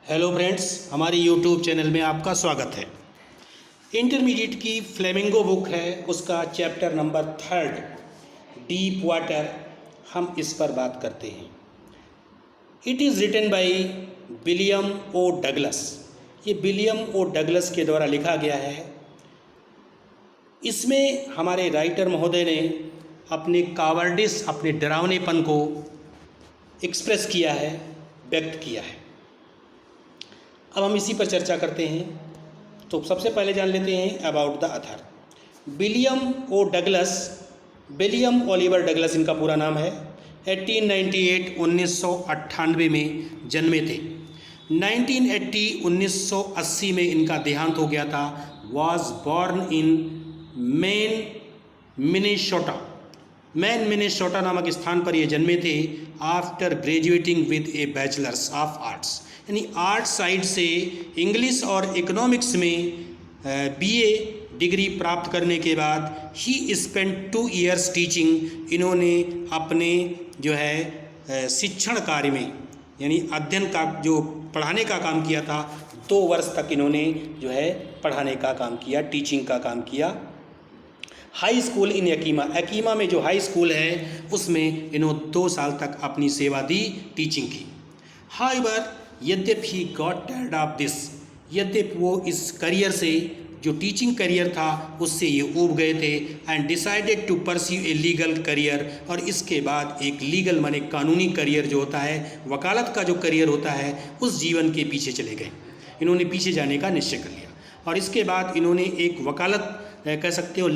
Hello friends, हमारी YouTube channel में आपका स्वागत है। इंटरमीडिएट की फ्लेमिंगो बुक है, उसका चैप्टर नंबर 3 डीप वाटर, हम इस पर बात करते हैं। It is written by William O Douglas. ये विलियम ओ डगलस के द्वारा लिखा गया है। इसमें हमारे राइटर महोदय ने अपने कावर्डिस, अपने डरावनेपन को एक्सप्रेस किया है, व्यक्त किया है। अब हम इसी पर चर्चा करते हैं। तो सबसे पहले जान लेते हैं about the author. William O Douglas, William Oliver Douglas इनका पूरा नाम है। 1998 में जन्मे थे। 1980 में इनका देहांत हो गया था। वॉज बॉर्न इन मिनेसोटा नामक स्थान पर ये जन्मे थे। After graduating with A bachelors of arts, यानी आर्ट साइड से इंग्लिश और इकोनॉमिक्स में बीए डिग्री प्राप्त करने के बाद ही स्पेंट 2 ईयर्स टीचिंग। इन्होंने अपने जो है शिक्षण कार्य में, यानी अध्ययन का, जो पढ़ाने का काम किया था, 2 वर्ष तक इन्होंने जो है पढ़ाने का काम किया, टीचिंग का काम किया। हाई स्कूल इन एकीमा में जो हाई स्कूल है उसमें इन्होंने 2 साल तक अपनी सेवा दी, टीचिंग की। हाउएवर, यद्यपि he got tired of this, यद्यपि वो इस करियर से, जो टीचिंग करियर था, उससे ये ऊब गए थे। And decided to pursue a legal career, और इसके बाद एक लीगल माने कानूनी करियर जो होता है, वकालत का जो करियर होता है, उस जीवन के पीछे चले गए। इन्होंने पीछे जाने का निश्चय कर लिया और इसके बाद इन्होंने एक वकालत कह सकते हो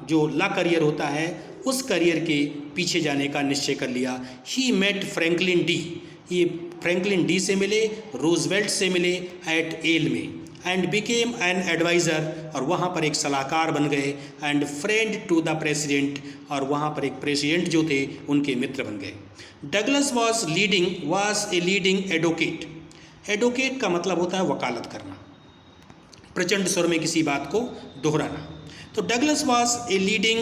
जो ला करियर होता है, उस करियर के पीछे जाने का निश्चय कर लिया। ही मेट फ्रैंकलिन डी, ये फ्रैंकलिन डी से मिले, रूजवेल्ट से मिले एट एल में, एंड बिकेम एन एडवाइज़र, और वहाँ पर एक सलाहकार बन गए। And friend to the president, और वहाँ पर एक प्रेसिडेंट जो थे उनके मित्र बन गए। Douglas was a leading advocate. Advocate का मतलब होता है वकालत करना, प्रचंड स्वर में किसी बात को दोहराना। तो Douglas was a leading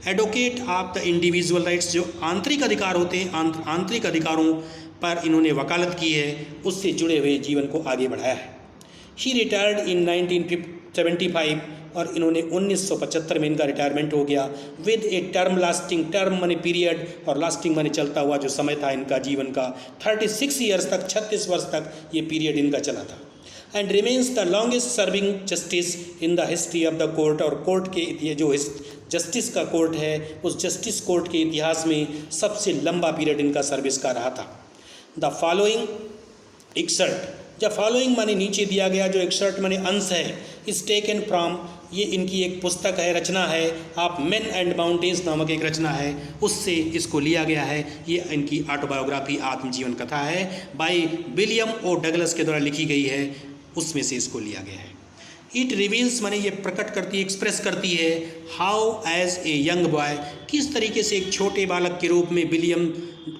advocate of the individual rights, जो आंतरिक अधिकार होते हैं, आंतरिक अधिकारों पर इन्होंने वकालत की है, उससे जुड़े हुए जीवन को आगे बढ़ाया है। ही रिटायर्ड इन 1975, और इन्होंने 1975 में इनका रिटायरमेंट हो गया। विद ए टर्म माने पीरियड, और लास्टिंग माने चलता हुआ जो समय था इनका जीवन का, 36 ईयर्स तक, 36 वर्ष तक ये पीरियड इनका चला था। And remains the longest serving justice in the history of the court, और कोर्ट के जो जस्टिस का कोर्ट है, उस जस्टिस कोर्ट के इतिहास में सबसे लंबा पीरियड इनका सर्विस का रहा था। द फॉलोइंग एक्सर्ट, जब फॉलोइंग माने नीचे दिया गया, जो एक्सर्ट माने अंश है, इज टेकन फ्रॉम, ये इनकी एक पुस्तक है, रचना है, आप मेन एंड माउंटेन्स नामक एक रचना है, उससे इसको लिया गया है। ये इनकी ऑटोबायोग्राफी, आत्मजीवन कथा है, बाय विलियम ओ डगलस के द्वारा लिखी गई है, उसमें से इसको लिया गया है। इट रिवील्स माने ये प्रकट करती है, एक्सप्रेस करती है, how as a young boy, किस तरीके से एक छोटे बालक के रूप में William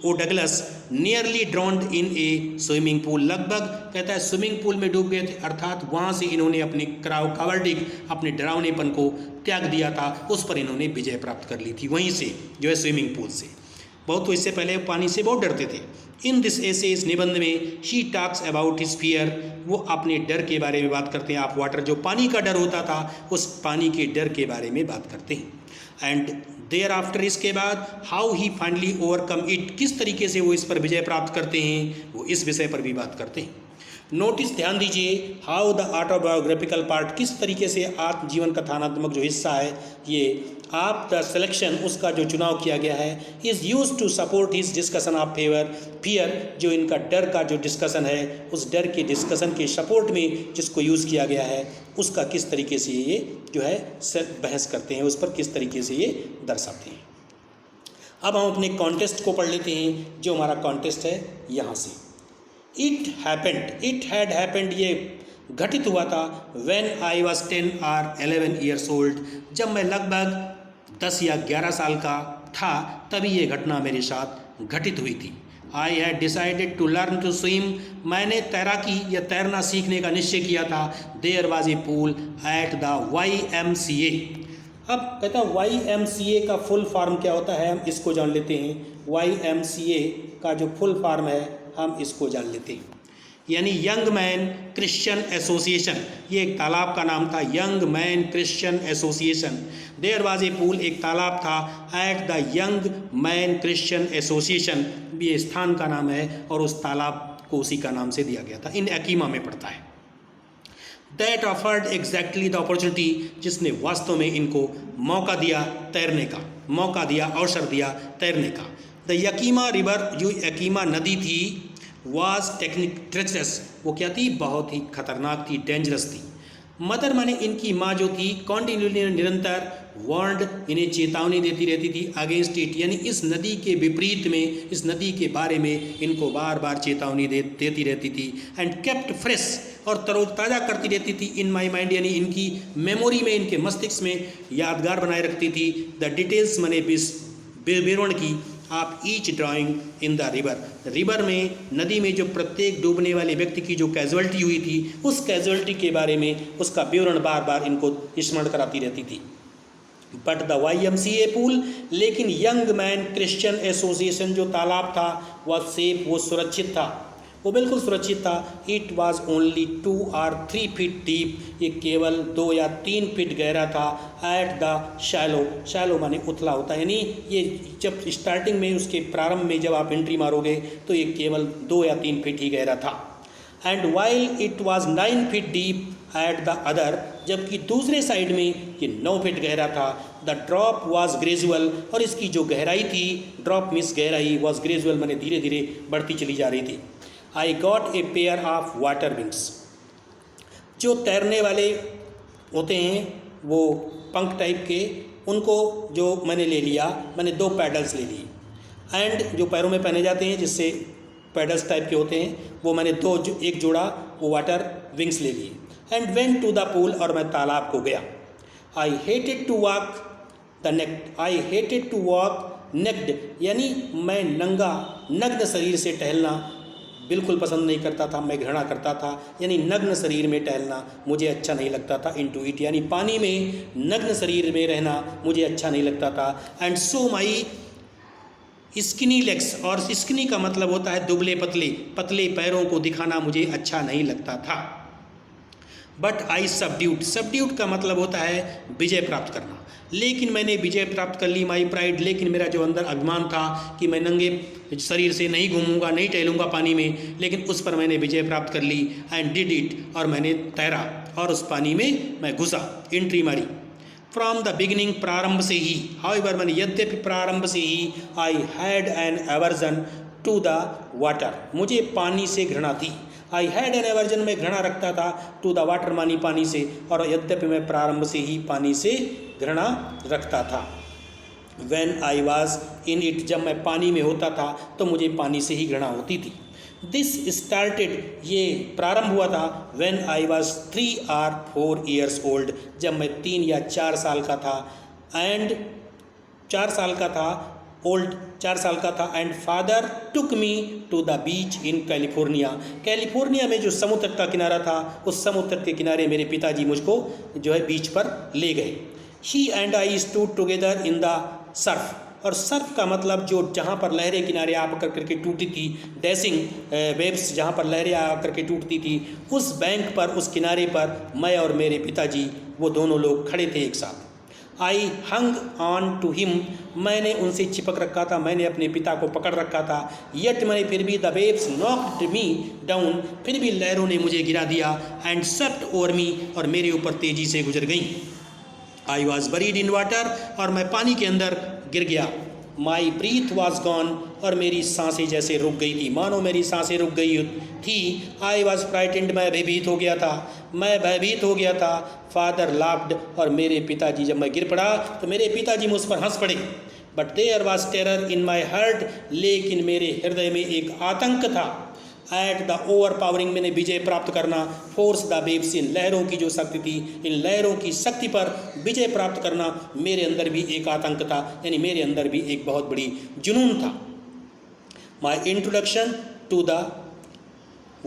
O Douglas nearly drowned in a swimming pool, लगभग कहता है स्विमिंग पूल में डूब गए थे, अर्थात वहाँ से इन्होंने अपने कावर्डिक, अपने डरावनेपन को त्याग दिया था, उस पर इन्होंने विजय प्राप्त कर ली थी, वहीं से जो है स्विमिंग पूल से। बहुत तो इससे पहले पानी से बहुत डरते थे। इन दिस ऐसे, इस निबंध में, she talks about his fear, वो अपने डर के बारे में बात करते हैं। आप वाटर, जो पानी का डर होता था, उस पानी के डर के बारे में बात करते हैं। एंड देयर आफ्टर, इसके बाद, how he finally overcome it, किस तरीके से वो इस पर विजय प्राप्त करते हैं, वो इस विषय पर भी बात करते हैं। नोटिस, ध्यान दीजिए, हाउ द ऑटोबायोग्राफिकल पार्ट, किस तरीके से आत्मजीवन कथानात्मक जो हिस्सा है, ये आप द सिलेक्शन, उसका जो चुनाव किया गया है, is use to support his discussion of fear, जो इनका डर का जो डिस्कशन है, उस डर के डिस्कशन के सपोर्ट में जिसको यूज़ किया गया है, उसका किस तरीके से ये जो है बहस करते हैं, उस पर किस तरीके से ये दर्शाते हैं। अब हम अपने कॉन्टेस्ट को पढ़ लेते हैं, जो हमारा कॉन्टेस्ट है यहाँ से। इट हैड हैपेंड, ये घटित हुआ था, व्हेन आई वॉज 10 और 11 ईयर्स ओल्ड, जब मैं लगभग 10 या 11 साल का था, तभी ये घटना मेरे साथ घटित हुई थी। I had decided to learn to swim, मैंने तैराकी या तैरना सीखने का निश्चय किया था। There was a pool at the YMCA। अब कहता है YMCA का फुल फॉर्म क्या होता है, हम इसको जान लेते हैं। YMCA का जो फुल फॉर्म है, हम इसको जान लेते हैं। यानी यंग मैन क्रिश्चियन एसोसिएशन, ये एक तालाब का नाम था, young man Christian association. There was a pool, एक तालाब था, at the young man Christian association, ये स्थान का नाम है और उस तालाब को उसी का नाम से दिया गया था। इन एकीमा में पड़ता है। That offered exactly the opportunity, जिसने वास्तव में इनको मौका दिया तैरने का, मौका दिया, अवसर दिया तैरने का। द यकीमा रिवर, जो यकीमा नदी थी, वाज टेक्निक ट्रेचरस, वो क्या थी, बहुत ही खतरनाक थी, डेंजरस थी। मदर माने इनकी माँ जो थी, कॉन्टिन्यूली निरंतर वार्नड, इन्हें चेतावनी देती रहती थी, अगेंस्ट इट, यानी इस नदी के विपरीत में, इस नदी के बारे में इनको बार बार चेतावनी देती रहती थी। एंड केप्ट फ्रेश, और तरोताज़ा करती रहती थी, इन माई माइंड, यानी इनकी मेमोरी में, इनके मस्तिष्क में यादगार बनाए रखती थी। द डिटेल्स माने विवरण की, आप each drawing in the river में, नदी में जो प्रत्येक डूबने वाले व्यक्ति की जो कैजुअलिटी हुई थी, उस कैजुअलिटी के बारे में उसका विवरण बार बार इनको स्मरण कराती रहती थी। बट द YMCA पूल, लेकिन यंग मैन क्रिश्चियन एसोसिएशन जो तालाब था, वह सेफ, वो सुरक्षित था, वो बिल्कुल सुरक्षित था। It was only 2 or 3 feet deep, ये केवल 2 या 3 फीट गहरा था। एट द शैलो, शैलो माने उथला होता है, यानी ये जब स्टार्टिंग में, उसके प्रारंभ में जब आप एंट्री मारोगे तो ये केवल 2 या 3 फीट ही गहरा था। And while it was 9 feet deep at the other, जबकि दूसरे साइड में ये 9 फीट गहरा था। द ड्रॉप वॉज ग्रेजुअल, और इसकी जो गहराई थी, ड्रॉप मीन्स गहराई, वॉज ग्रेजुअल माने धीरे धीरे बढ़ती चली जा रही थी। I got a pair of water wings, जो तैरने वाले होते हैं वो पंख टाइप के, उनको जो मैंने ले लिया, मैंने 2 पैडल्स ले लिए। एंड जो पैरों में पहने जाते हैं, जिससे पैडल्स टाइप के होते हैं, वो मैंने एक जोड़ा वो वाटर विंग्स ले लिए। And went to the pool, और मैं तालाब को गया। I hated to walk the naked, I hated to walk naked, यानी मैं नग्न शरीर से टहलना बिल्कुल पसंद नहीं करता था, मैं घृणा करता था, यानी नग्न शरीर में टहलना मुझे अच्छा नहीं लगता था। इनटू इट, यानी पानी में नग्न शरीर में रहना मुझे अच्छा नहीं लगता था। And so my skinny legs, और स्किनी का मतलब होता है दुबले पतले, पतले पैरों को दिखाना मुझे अच्छा नहीं लगता था। बट आई सबड्यूड का मतलब होता है विजय प्राप्त करना, लेकिन मैंने विजय प्राप्त कर ली। माई प्राइड, लेकिन मेरा जो अंदर अभिमान था कि मैं नंगे शरीर से नहीं घूमूंगा, नहीं टहलूंगा पानी में, लेकिन उस पर मैंने विजय प्राप्त कर ली। एंड डिड इट, और मैंने तैरा और उस पानी में मैं घुसा, एंट्री मारी। फ्रॉम द बिगिनिंग, प्रारंभ से ही, हाउएवर मैंने यद्यपि प्रारंभ से ही, I had an aversion to the water, मुझे पानी से घृणा थी। आई हैड एन एवर्जन, में घृणा रखता था, टू द वाटर मानी पानी से, और यद्यपि मैं प्रारंभ से ही पानी से घृणा रखता था। When I was in it, जब मैं पानी में होता था तो मुझे पानी से ही घृणा होती थी। दिस स्टार्टेड, ये प्रारंभ हुआ था, when I was 3 or 4 years old, जब मैं 3 या 4 साल का था। एंड 4 साल का था, ओल्ड 4 साल का था। And father took me to the beach in California, California में जो समुद्र का किनारा था, उस समुद्र के किनारे मेरे पिताजी मुझको जो है बीच पर ले गए। He and I stood together in the surf, और सर्फ का मतलब जो जहाँ पर लहरें किनारे आ करके टूटी थी, डैशिंग वेव्स जहाँ पर लहरें आ करके टूटती थी, उस बैंक पर, उस किनारे पर मैं और मेरे पिताजी, वो दोनों लोग खड़े थे एक साथ। आई हंग ऑन टू हिम, मैंने उनसे चिपक रखा था, मैंने अपने पिता को पकड़ रखा था। येट मैंने फिर भी, the waves knocked me down, फिर भी लहरों ने मुझे गिरा दिया। एंड स्वेप्ट ओवर मी, और मेरे ऊपर तेजी से गुजर गई। I was buried in water, और मैं पानी के अंदर गिर गया। माई ब्रीथ वॉज गॉन, और मेरी सांसें जैसे रुक गई थी, मानो मेरी सांसें रुक गई थी। आई वॉज फ्राइटेंड, मैं भयभीत हो गया था, मैं भयभीत हो गया था। फादर लाफ्ड, और मेरे पिताजी, जब मैं गिर पड़ा तो मेरे पिताजी मुझ पर हंस पड़े। But there was terror in my heart, लेकिन मेरे हृदय में एक आतंक था। एट द ओवर पावरिंग, मैंने विजय प्राप्त करना, फोर्स द वेव्स, इन लहरों की जो शक्ति थी, इन लहरों की शक्ति पर विजय प्राप्त करना, मेरे अंदर भी एक आतंक था, यानी मेरे अंदर भी एक बहुत बड़ी जुनून था। My introduction to the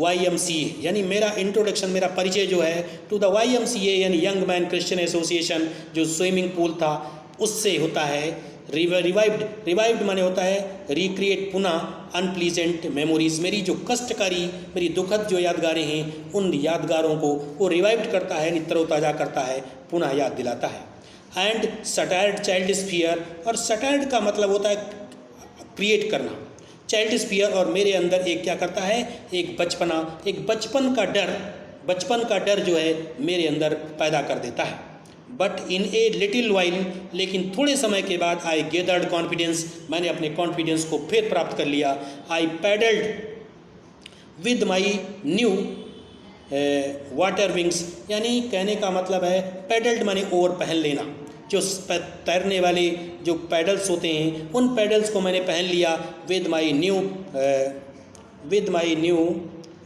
YMCA, यानी मेरा इंट्रोडक्शन, मेरा परिचय जो है टू द YMCA, यानी यंग मैन क्रिश्चियन एसोसिएशन, जो स्विमिंग पूल था, उससे होता है रिवाइव्ड माने होता है रिक्रिएट, पुनः अनप्लीजेंट मेमोरीज, मेरी जो कष्टकारी, मेरी दुखद जो यादगारें हैं उन यादगारों को वो रिवाइव्ड करता है, तरोताज़ा करता है, पुनः याद दिलाता है। एंड सटायर्ड चाइल्डिश फियर, और सटायर्ड का मतलब होता है क्रिएट करना, चाइल्डिश फियर, और मेरे अंदर एक क्या करता है, एक बचपन का डर जो है मेरे अंदर पैदा कर देता है। But in a little while, लेकिन थोड़े समय के बाद आई गेदर्ड कॉन्फिडेंस, मैंने अपने कॉन्फिडेंस को फिर प्राप्त कर लिया। I paddled with my new water wings, यानी कहने का मतलब है पैडल्ड माने ओवर, पहन लेना, जो तैरने वाले जो पैडल्स होते हैं उन पैडल्स को मैंने पहन लिया। With my new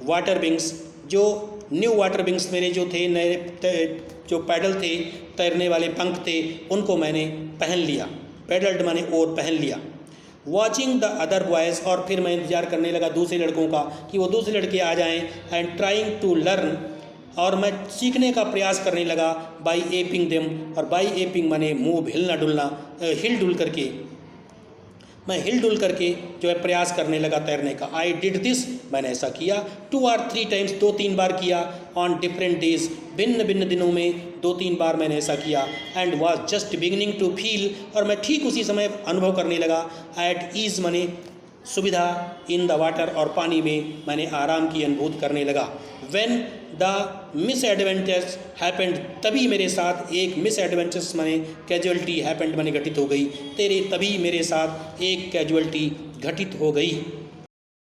water wings, जो न्यू वाटर विंग्स मेरे जो थे, नए जो पैडल थे, तैरने वाले पंख थे, उनको मैंने पहन लिया। पैडल्ड माने और पहन लिया। वॉचिंग द अदर बॉयज़, और फिर मैं इंतजार करने लगा दूसरे लड़कों का कि वो दूसरे लड़के आ जाएं। एंड ट्राइंग टू लर्न, और मैं सीखने का प्रयास करने लगा। बाई एपिंग देम, और बाई एपिंग माने मूव, हिलना डुलना, हिल डुल करके जो है प्रयास करने लगा तैरने का। आई डिड दिस, मैंने ऐसा किया। 2 or 3 times, 2-3 बार किया। ऑन डिफरेंट डेज, भिन्न भिन्न दिनों में 2-3 बार मैंने ऐसा किया। And was just beginning to feel, और मैं ठीक उसी समय अनुभव करने लगा। एट ईज माने सुविधा, इन द वाटर, और पानी में मैंने आराम की अनुभूति करने लगा। व्हेन द मिसएडवेंचर्स हैपेंड, तभी मेरे साथ एक मिसएडवेंचर्स माने कैजुअलिटी, हैपेंड माने घटित हो गई। तभी मेरे साथ एक कैजुअलिटी घटित हो गई।